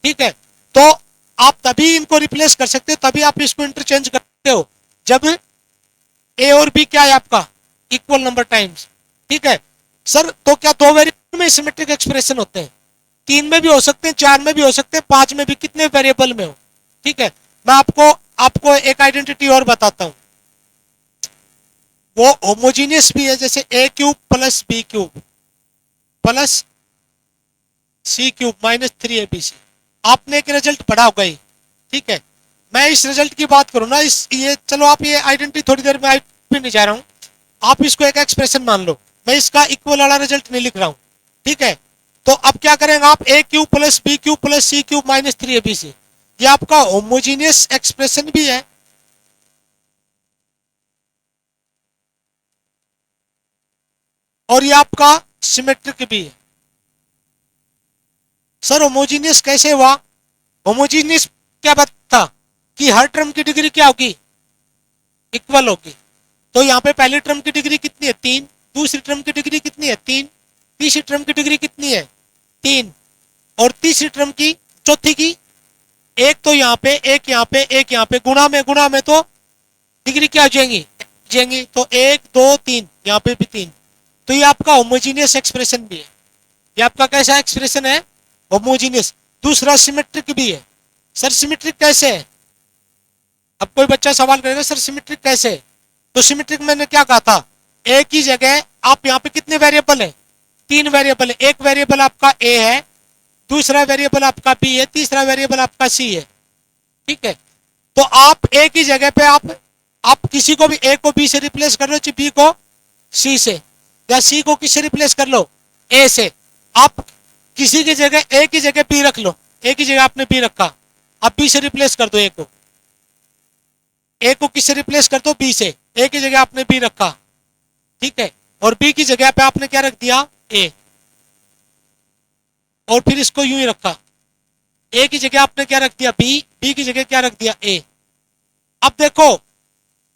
A: ठीक है, तो आप तभी इनको रिप्लेस कर सकते हो, तभी आप इसको इंटरचेंज करते हो जब ए और बी क्या है आपका, इक्वल नंबर टाइम्स। ठीक है सर, तो क्या दो वेरिएबल में सिमेट्रिक एक्सप्रेशन होते हैं, 3 में भी हो सकते हैं, 4 में भी हो सकते हैं, 5 में भी, कितने वेरिएबल में हो। ठीक है, मैं आपको एक आइडेंटिटी और बताता हूं, वो होमोजीनियस भी है, जैसे a cube plus b cube plus c cube minus 3abc। आपने एक रिजल्ट पढ़ा होगा ही। ठीक है, मैं इस रिजल्ट की बात करूं ना, इस ये चलो आप ये आइडेंटिटी थोड़ी देर में आई भी नहीं जा रहा हूं, आप इसको एक एक्सप्रेशन मान लो, मैं इसका इक्वल वाला रिजल्ट नहीं लिख रहा हूं। ठीक है, तो अब क्या करेंगे आप, a cube plus b cube plus c cube minus 3abc, ये आपका होमोजीनियस एक्सप्रेशन भी है और ये आपका सिमेट्रिक भी है। सर होमोजीनियस कैसे हुआ, होमोजीनियस क्या बात था कि हर टर्म की डिग्री क्या होगी, इक्वल होगी। तो यहाँ पे पहली टर्म की डिग्री कितनी है, 3, दूसरी टर्म की डिग्री कितनी है, 3, तीसरी टर्म की डिग्री कितनी है, 3, और तीसरी टर्म की, चौथी की, एक तो यहाँ पे, एक यहाँ पे, एक यहाँ पे, गुणा में तो डिग्री क्या हो जाएंगी, तो 1 2 3, यहाँ पे भी 3। तो ये आपका होमोजीनियस एक्सप्रेशन भी है। ये आपका कैसा एक्सप्रेशन है, होमोजीनियस। दूसरा सिमेट्रिक भी है। सर सिमेट्रिक कैसे है, अब कोई बच्चा सवाल करेगा सर सिमेट्रिक कैसे है, तो सिमेट्रिक मैंने क्या कहा था, ए की जगह आप यहाँ पे कितने वेरिएबल है, 3 वेरिएबल है। एक वेरिएबल आपका ए है, दूसरा वेरिएबल आपका बी है, तीसरा वेरिएबल आपका सी है। ठीक है, तो आप ए की जगह पे आप किसी को भी, ए को बी से रिप्लेस कर लो, बी को सी से, या सी को किससे रिप्लेस कर लो, ए से। आप किसी की जगह, ए की जगह बी रख लो, ए की जगह आपने बी रखा, आप बी से रिप्लेस कर दो ए को किससे रिप्लेस कर दो, बी से। ए की जगह आपने बी रखा, ठीक है, और बी की जगह पे आपने क्या रख दिया, ए, और फिर इसको यूं ही रखा, ए की जगह आपने क्या रख दिया, बी, बी की जगह क्या रख दिया, ए। अब देखो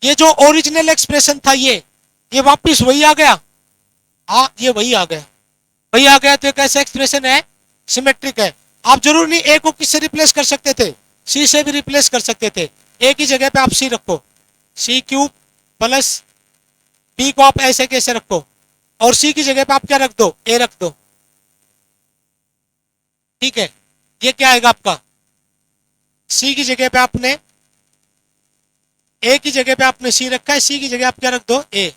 A: ये जो ओरिजिनल एक्सप्रेशन था ये वापिस वही आ गया, हाँ ये वही आ गया, तो कैसा एक्सप्रेशन है, सिमेट्रिक है। आप जरूर नहीं ए को किससे रिप्लेस कर सकते थे, सी से भी रिप्लेस कर सकते थे। ए की जगह पे आप सी रखो, सी क्यूब प्लस बी को आप ऐसे कैसे रखो, और सी की जगह पे आप क्या रख दो, ए रख दो। ठीक है, ये क्या आएगा आपका, सी की जगह पे आपने, ए की जगह पे आपने सी रखा है, सी की जगह आप क्या रख दो, ए।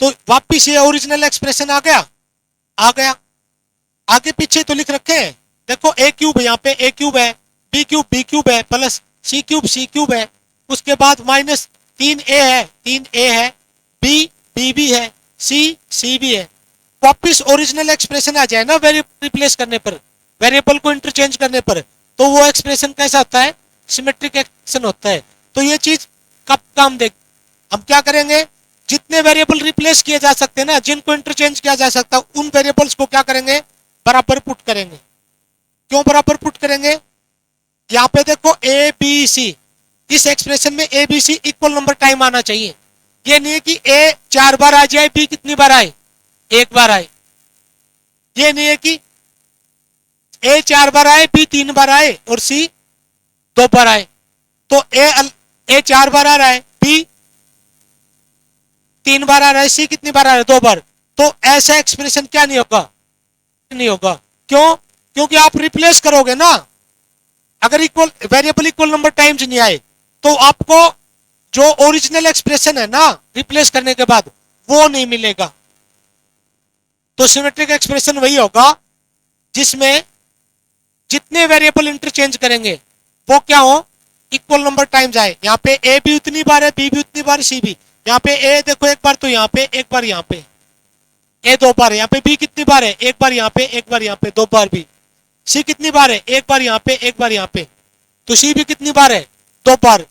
A: तो वापिस ये ओरिजिनल एक्सप्रेशन आ गया। आगे पीछे तो लिख रखे हैं, देखो ए क्यूब यहाँ पे, ए क्यूब है, बी क्यूब है, प्लस सी क्यूब है, उसके बाद माइनस 3a है, बी भी है, सी भी है। वापिस ओरिजिनल एक्सप्रेशन आ जाए ना वेरिएबल रिप्लेस करने पर, वेरिएबल को इंटरचेंज करने पर, तो वो एक्सप्रेशन कैसा होता है, सिमेट्रिक एक्सप्रेशन होता है। तो ये चीज कब काम देख, हम क्या करेंगे, जितने वेरिएबल रिप्लेस किए जा सकते हैं ना, जिनको इंटरचेंज किया जा सकता है, उन वेरिएबल्स को क्या करेंगे, बराबर पुट करेंगे। क्यों बराबर पुट करेंगे, यहाँ पे देखो ए बी सी, इस एक्सप्रेशन में a b c equal number time आना चाहिए। ये नहीं है कि ए 4 बार आ जाए, बी कितनी बार आए, 1 बार आए। ये नहीं है कि ए 4 बार आए, बी 3 बार आए और सी 2 बार आए। तो ए 4 बार आ रहा है, बी 3 बार आ रहा है, सी कितनी बार आ रहा है, 2 बार। तो ऐसा एक्सप्रेशन क्या नहीं होगा, नहीं होगा। क्यों? क्योंकि आप रिप्लेस करोगे ना। अगर equal variable equal number times नहीं आए तो आपको जो ओरिजिनल एक्सप्रेशन है ना रिप्लेस करने के बाद वो नहीं मिलेगा। तो सिमेट्रिक एक्सप्रेशन वही होगा जिसमें जितने वेरिएबल इंटरचेंज करेंगे वो क्या हो, इक्वल नंबर टाइम्स आए। यहाँ पे ए भी उतनी बार है, बी भी उतनी बार, सी भी। यहाँ पे ए देखो एक बार, तो यहाँ पे एक बार, यहाँ पे ए 2 बार है। यहाँ पे बी कितनी बार है, एक बार यहाँ पे, एक बार यहाँ पे, 2 बार भी। सी कितनी बार है, एक बार यहाँ पे, एक बार यहाँ पे। तो सी भी कितनी बार है, 2 बार।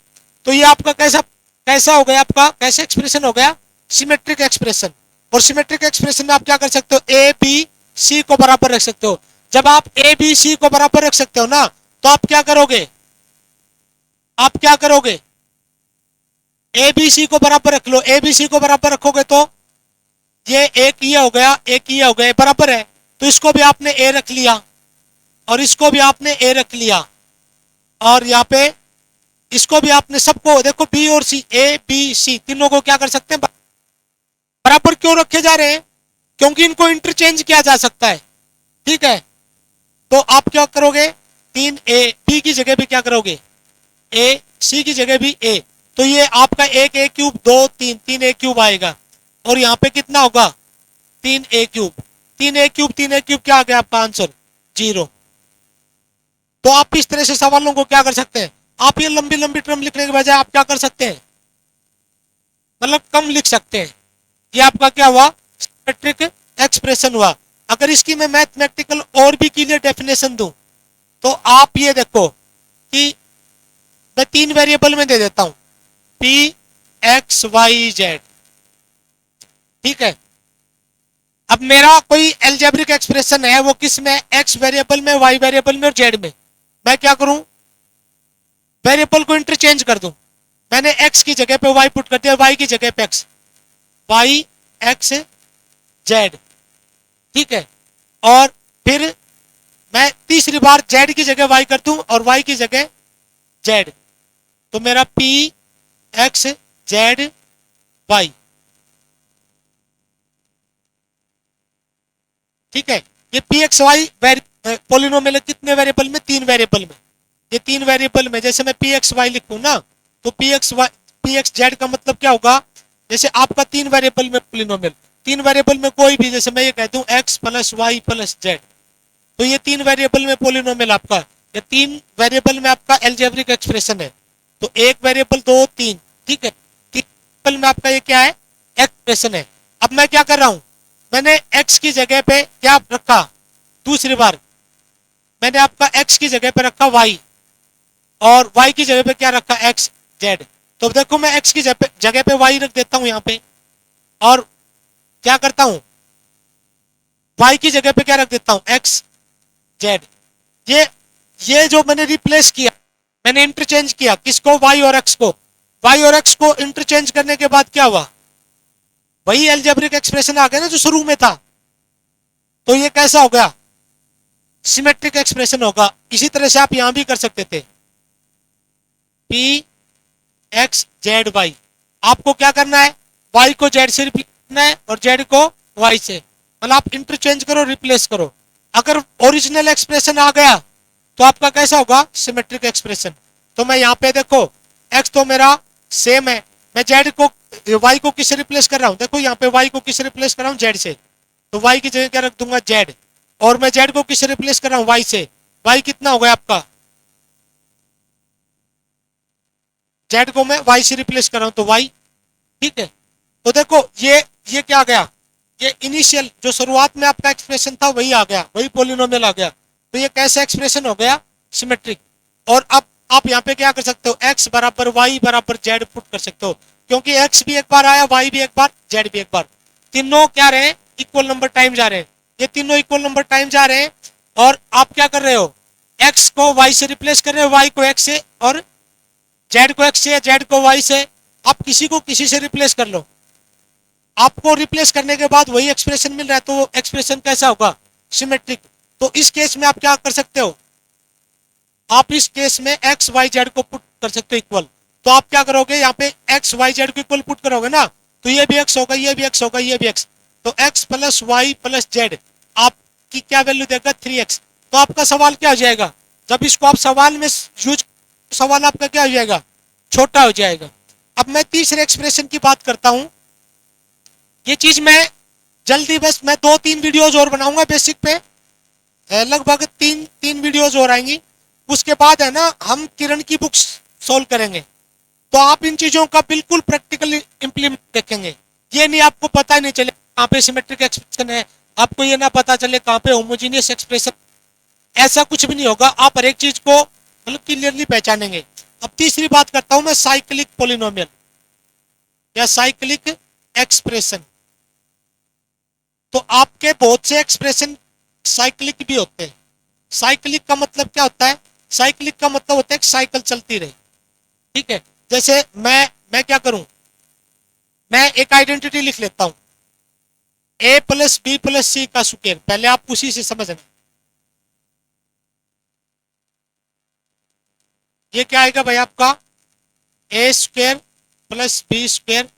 A: तो ये आपका कैसा कैसा हो गया, आपका कैसा एक्सप्रेशन हो गया, सिमेट्रिक एक्सप्रेशन। और सिमेट्रिक एक्सप्रेशन में आप क्या कर सकते हो, ए बी सी को बराबर रख सकते हो। जब आप ए बी सी को बराबर रख सकते हो ना, तो आप क्या करोगे, आप क्या करोगे, ए बी सी को बराबर रख लो। ए बी सी को बराबर रखोगे तो ये एक ये हो गया, एक ये हो गया, बराबर है। तो इसको भी आपने ए रख लिया और इसको भी आपने ए रख लिया, और यहाँ पे इसको भी आपने, सबको देखो बी और सी, ए बी सी तीनों को क्या कर सकते हैं, बराबर क्यों रखे जा रहे हैं, क्योंकि इनको इंटरचेंज किया जा सकता है। ठीक है, तो आप क्या करोगे, 3 ए बी की जगह भी क्या करोगे, ए सी की जगह भी ए। तो ये आपका एक ए क्यूब 2 3 3 ए क्यूब आएगा, और यहाँ पे कितना होगा, 3 ए क्यूब। 3 ए क्यूब 3 ए क्यूब क्या आ गया आपका आंसर, 0। तो आप इस तरह से सवालों को क्या कर सकते हैं, आप ये लंबी लंबी टर्म लिखने के बजाय आप क्या कर सकते हैं, मतलब कम लिख सकते हैं। ये आपका क्या हुआ, सिमेट्रिक एक्सप्रेशन हुआ। अगर इसकी मैं मैथमेटिकल और भी क्लियर डेफिनेशन दूं तो आप ये देखो कि मैं 3 वेरिएबल में दे देता हूं, पी एक्स वाई जेड। ठीक है, अब मेरा कोई एल्जेब्रिक एक्सप्रेशन है, वो किस में, एक्स वेरिएबल में, वाई वेरिएबल में और जेड में। मैं क्या करूं, वेरिएबल को इंटरचेंज कर दूं। मैंने एक्स की जगह पे वाई पुट कर दिया, वाई की जगह पे एक्स, वाई एक्स जेड। ठीक है, और फिर मैं तीसरी बार जेड की जगह वाई कर दूं और वाई की जगह जेड। तो मेरा पी एक्स जेड वाई। ठीक है, ये पी एक्स वाई पोलिनोमियल कितने वेरिएबल में, 3 वेरिएबल में। ये 3 वेरिएबल में जैसे मैं पी एक्स वाई लिखूं ना, तो पी एक्स जेड का मतलब क्या होगा, जैसे आपका 3 वेरिएबल में पोलिनोमियल, 3 वेरिएबल में कोई भी, जैसे मैं ये कहता हूं x plus y plus z, तो ये 3 वेरिएबल में पोलिनोमियल आपका, ये 3 वेरिएबल में आपका एल्जेब्रिक एक्सप्रेशन है। तो 1 वेरिएबल 2 3, ठीक है, 3 वेरिएबल में आपका ये क्या है, एक्सप्रेशन है। अब मैं क्या कर रहा हूं, मैंने x की जगह पे क्या रखा, दूसरी बार मैंने आपका x की जगह पे रखा y, और y की जगह पे क्या रखा, x z। तो देखो मैं x की जगह पे y रख देता हूं यहाँ पे, और क्या करता हूं, y की जगह पे क्या रख देता हूं, x z। ये जो मैंने रिप्लेस किया, मैंने इंटरचेंज किया किसको, y और x को। y और x को इंटरचेंज करने के बाद क्या हुआ, वही एल्जेब्रिक एक्सप्रेशन आ गया ना जो शुरू में था। तो ये कैसा हो गया, सिमेट्रिक एक्सप्रेशन होगा। इसी तरह से आप यहां भी कर सकते थे, पी एक्स जेड वाई। आपको क्या करना है, वाई को जेड से रिप्लेस करना है और जेड को वाई से, मतलब आप इंटरचेंज करो, रिप्लेस करो। अगर ओरिजिनल एक्सप्रेशन आ गया तो आपका कैसा होगा, सिमेट्रिक एक्सप्रेशन। तो मैं यहाँ पे देखो एक्स तो मेरा सेम है, मैं जेड को वाई को किससे रिप्लेस कर रहा हूं, देखो यहाँ पे वाई को किससे रिप्लेस कर रहा हूं, जेड से। तो वाई की जगह क्या रख दूंगा, जेड। और मैं जेड को किससे रिप्लेस कर रहा हूं, वाई से। वाई कितना हो गया आपका, जेड को मैं वाई से रिप्लेस कर रहा हूं तो वाई। ठीक है, तो देखो ये क्या आ गया, ये इनिशियल जो शुरुआत में आपका एक्सप्रेशन था वही आ गया, वही पोलिनोमियल आ गया। तो ये कैसा एक्सप्रेशन हो गया, सिमेट्रिक। और अब आप यहाँ पे क्या कर सकते हो, x बराबर वाई बराबर जेड पुट कर सकते हो, क्योंकि x भी एक बार आया, y भी एक बार, z भी एक बार। तीनों क्या रहे हैं, इक्वल नंबर टाइम जा रहे हैं। ये तीनों इक्वल नंबर टाइम जा रहे हैं, और आप क्या कर रहे हो, x को y से रिप्लेस कर रहे हो, y को x से, और z को x से, z को y से। आप किसी को किसी से रिप्लेस कर लो, आपको रिप्लेस करने के बाद वही एक्सप्रेशन मिल रहा है, तो वो एक्सप्रेशन कैसा होगा, सिमेट्रिक। तो इस केस में आप क्या कर सकते हो, आप इस केस में एक्स वाई जेड को पुट कर सकते हो इक्वल। तो आप क्या करोगे, यहाँ पे एक्स वाई जेड को इक्वल पुट करोगे ना, तो ये भी एक्स होगा, ये भी एक्स होगा, ये भी एक्स, तो x plus y plus z आपकी क्या वैल्यू देगा, 3x। तो आपका सवाल क्या हो जाएगा, जब इसको आप सवाल में यूज, सवाल आपका क्या हो जाएगा, छोटा हो जाएगा। अब मैं तीसरे एक्सप्रेशन की बात करता हूं। ये चीज मैं जल्दी, बस मैं 2-3 वीडियोज और बनाऊंगा बेसिक पे, लगभग तीन वीडियोज और आएंगी। उसके बाद है ना हम किरण की बुक्स सोल्व करेंगे, तो आप इन चीजों का बिल्कुल प्रैक्टिकली इंप्लीमेंट देखेंगे। ये नहीं आपको पता ही नहीं चले कहाँ पे सिमेट्रिक एक्सप्रेशन है, आपको ये ना पता चले कहाँ पे होमोजीनियस एक्सप्रेशन, ऐसा कुछ भी नहीं होगा। आप हर एक चीज को मतलब क्लियरली पहचानेंगे। अब तीसरी बात करता हूं मैं, साइक्लिक पोलिनोमियल या साइक्लिक एक्सप्रेशन। तो आपके बहुत से एक्सप्रेशन साइक्लिक भी होते हैं। साइक्लिक का मतलब क्या होता है, साइक्लिक का मतलब होता है कि साइकिल चलती रहे, ठीक है। जैसे मैं क्या करूं, मैं एक आइडेंटिटी लिख लेता हूं, a प्लस बी प्लस सी का स्क्वायर। पहले आप उसी से समझना, ये क्या आएगा भाई आपका, a square plus b square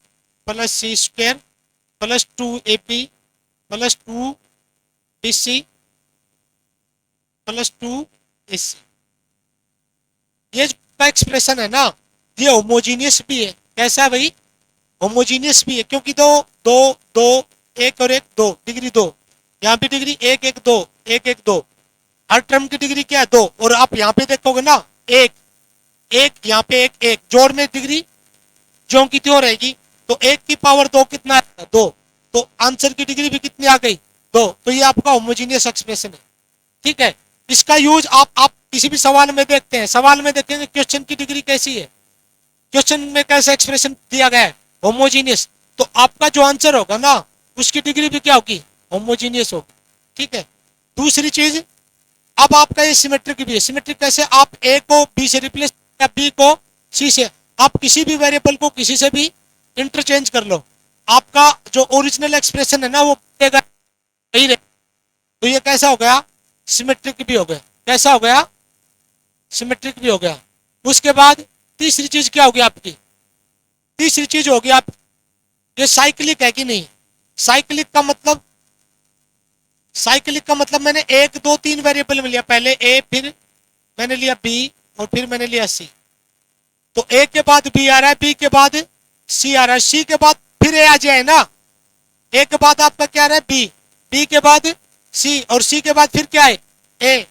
A: plus c square plus 2ab plus 2bc plus 2ac। ये जो एक्सप्रेशन है ना, ये होमोजीनियस भी है। कैसा है भाई, होमोजीनियस भी है, क्योंकि दो दो दो एक और एक दो, डिग्री दो, यहाँ पे डिग्री एक एक दो, एक एक दो, हर टर्म की डिग्री क्या है, दो। और आप यहाँ पे देखोगे ना, एक एक, यहाँ पे एक एक, जोड़ में डिग्री ज्यों की त्यों रहेगी। तो एक की पावर दो कितना है, दो, तो आंसर की डिग्री भी कितनी आ गई, दो। तो ये आपका होमोजीनियस एक्सप्रेशन है, ठीक है। इसका यूज आप किसी भी सवाल में देखते हैं, सवाल में देखेंगे क्वेश्चन की डिग्री कैसी है, क्वेश्चन में कैसा एक्सप्रेशन दिया गया है, होमोजीनियस, तो आपका जो आंसर होगा ना उसकी डिग्री भी क्या होगी, होमोजीनियस होगी, ठीक है। दूसरी चीज, अब आपका ये सिमेट्रिक भी है। सिमेट्रिक कैसे, आप ए को बी से रिप्लेस या बी को सी से, आप किसी भी वेरिएबल को किसी से भी इंटरचेंज कर लो, आपका जो ओरिजिनल एक्सप्रेशन है ना वो वही रहे। तो ये कैसा हो गया, सिमेट्रिक भी हो गया। कैसा हो गया, सिमेट्रिक भी हो गया। उसके बाद तीसरी चीज क्या होगी आपकी, तीसरी चीज होगी आप, ये साइक्लिक है कि नहीं। साइक्लिक का मतलब, साइक्लिक का मतलब मैंने 1 2 3 वेरिएबल में लिया, पहले ए, फिर मैंने लिया बी, और फिर मैंने लिया सी। तो ए के बाद बी आ रहा है, बी के बाद सी आ रहा है, सी के बाद फिर ए आ जाए ना, ए के बाद आपका क्या आ रहा है बी, बी के बाद सी, और सी के बाद फिर क्या है ए।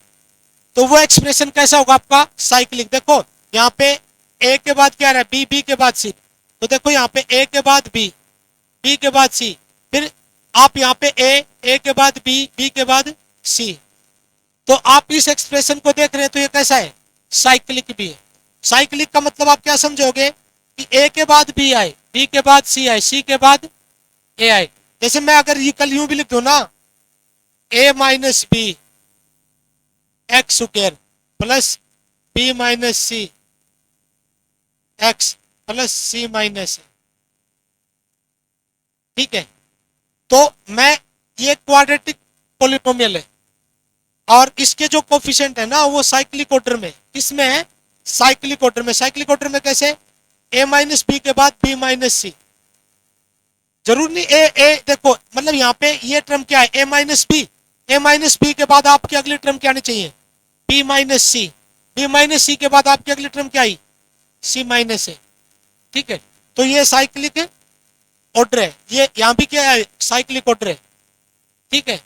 A: तो वो एक्सप्रेशन कैसा होगा आपका, साइक्लिक। देखो यहाँ पे ए के बाद क्या आ रहा है बी, बी के बाद सी, तो देखो यहाँ पे ए के बाद बी, बी के बाद सी, फिर आप यहाँ पे ए के बाद बी, बी के बाद सी। तो आप इस एक्सप्रेशन को देख रहे हैं, तो ये कैसा है, साइक्लिक भी है। साइक्लिक का मतलब आप क्या समझोगे कि ए के बाद बी आए, बी के बाद सी आए, सी के बाद ए आए। जैसे मैं अगर ये कल यूं भी लिख दूं ना, a minus b x square plus b minus c x plus c minus, ठीक है। तो मैं, ये क्वाड्रेटिक पोलिनोमियल है, और इसके जो कोफिशिएंट है ना वो साइक्लिक ऑर्डर में, किसमें है, साइक्लिक ऑर्डर में। साइक्लिक ऑर्डर में कैसे, ए माइनस बी के बाद बी माइनस सी, जरूर नहीं ए देखो मतलब यहाँ पे ये टर्म क्या है, ए माइनस बी, ए माइनस बी के बाद आपकी अगली टर्म क्या आनी चाहिए, बी माइनस सी, बी माइनस सी के बाद आपकी अगली टर्म क्या आई, सी माइनस ए, ठीक है। तो ये साइक्लिक ऑर्डर है, ये यहाँ भी क्या है, साइक्लिक ऑर्डर है, ठीक है।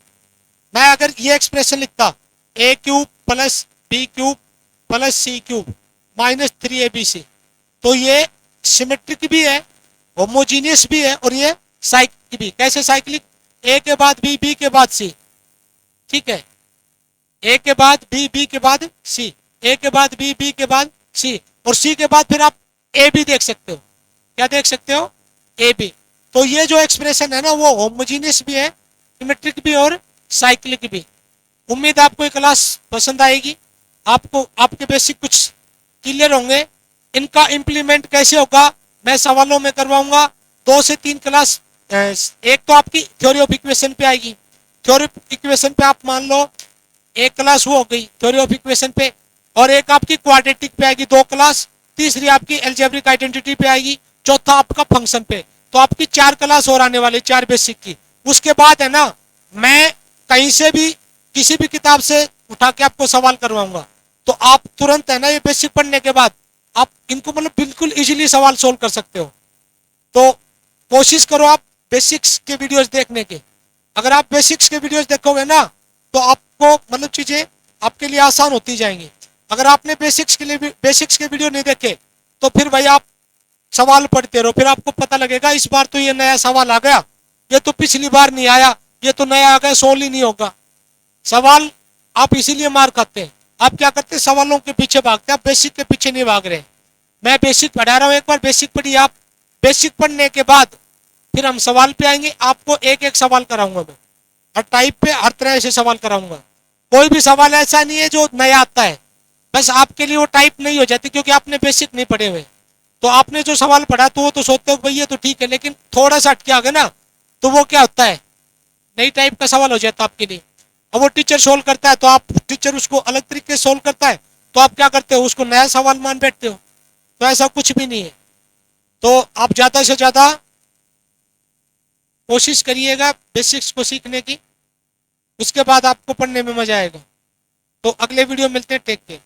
A: मैं अगर ये एक्सप्रेशन लिखता, a cube plus b cube plus c cube minus 3abc, तो ये सिमेट्रिक भी है, होमोजीनियस भी है, और ये साइक्लिक भी। कैसे साइक्लिक, ए के बाद बी, बी के बाद सी, ठीक है, ए के बाद बी, बी के बाद सी, ए के बाद बी, बी के बाद सी, और सी के बाद फिर आप ए भी देख सकते हो, क्या देख सकते हो, ए बी। तो ये जो एक्सप्रेशन है ना वो होमोजीनियस भी है, सिमेट्रिक भी और साइक्लिक भी। उम्मीद आपको ये क्लास पसंद आएगी, आपको आपके बेसिक कुछ क्लियर होंगे। इनका इम्प्लीमेंट कैसे होगा मैं सवालों में करवाऊंगा। 2 से 3 क्लास, एक तो आपकी थ्योरी ऑफ इक्वेशन पे आएगी, थ्योरी ऑफ इक्वेशन पे आप मान लो एक क्लास वो हो गई थ्योरी ऑफ इक्वेशन पे, और एक आपकी क्वाड्रेटिक पे आएगी 2 क्लास, तीसरी आपकी एल्जेब्रिक आइडेंटिटी पे आएगी, चौथा आपका फंक्शन पे। तो आपकी 4 क्लास और आने वाली, 4 बेसिक की। उसके बाद है ना, मैं कहीं से भी किसी भी किताब से उठा के आपको सवाल करवाऊंगा, तो आप तुरंत है ना ये बेसिक पढ़ने के बाद आप इनको मतलब बिल्कुल इजीली सवाल सोल्व कर सकते हो। तो कोशिश करो आप बेसिक्स के वीडियोस देखने के। अगर आप बेसिक्स के वीडियोस देखोगे ना, तो आपको मतलब चीजें आपके लिए आसान होती जाएंगी। अगर आपने बेसिक्स के वीडियो नहीं देखे, तो फिर भाई आप सवाल पढ़ते रहो, फिर आपको पता लगेगा इस बार तो ये नया सवाल आ गया, ये तो पिछली बार नहीं आया, ये तो नया आ गया, सोल्व ही नहीं होगा। सवाल आप इसीलिए मार खाते हैं। आप क्या करते हैं, सवालों के पीछे भागते हैं, आप बेसिक के पीछे नहीं भाग रहे। मैं बेसिक पढ़ा रहा हूँ, एक बार बेसिक पढ़िए आप। बेसिक पढ़ने के बाद फिर हम सवाल पे आएंगे, आपको एक एक सवाल कराऊंगा मैं, और टाइप पे हर तरह से सवाल कराऊंगा। कोई भी सवाल ऐसा नहीं है जो नया आता है, बस आपके लिए वो टाइप नहीं हो जाती क्योंकि आपने बेसिक नहीं पढ़े हुए। तो आपने जो सवाल पढ़ा तो वो तो सोचते हो भाई ये तो ठीक है, लेकिन थोड़ा सा अटके आ गए ना, तो वो क्या होता है, नई टाइप का सवाल हो जाता है आपके लिए। अब वो टीचर सोल्व करता है, तो आप टीचर उसको अलग तरीके से सोल्व करता है, तो आप क्या करते हो, उसको नया सवाल मान बैठते हो। तो ऐसा कुछ भी नहीं है। तो आप ज्यादा से ज्यादा कोशिश करिएगा बेसिक्स को सीखने की, उसके बाद आपको पढ़ने में मजा आएगा। तो अगले वीडियो मिलते हैं, टेक केयर।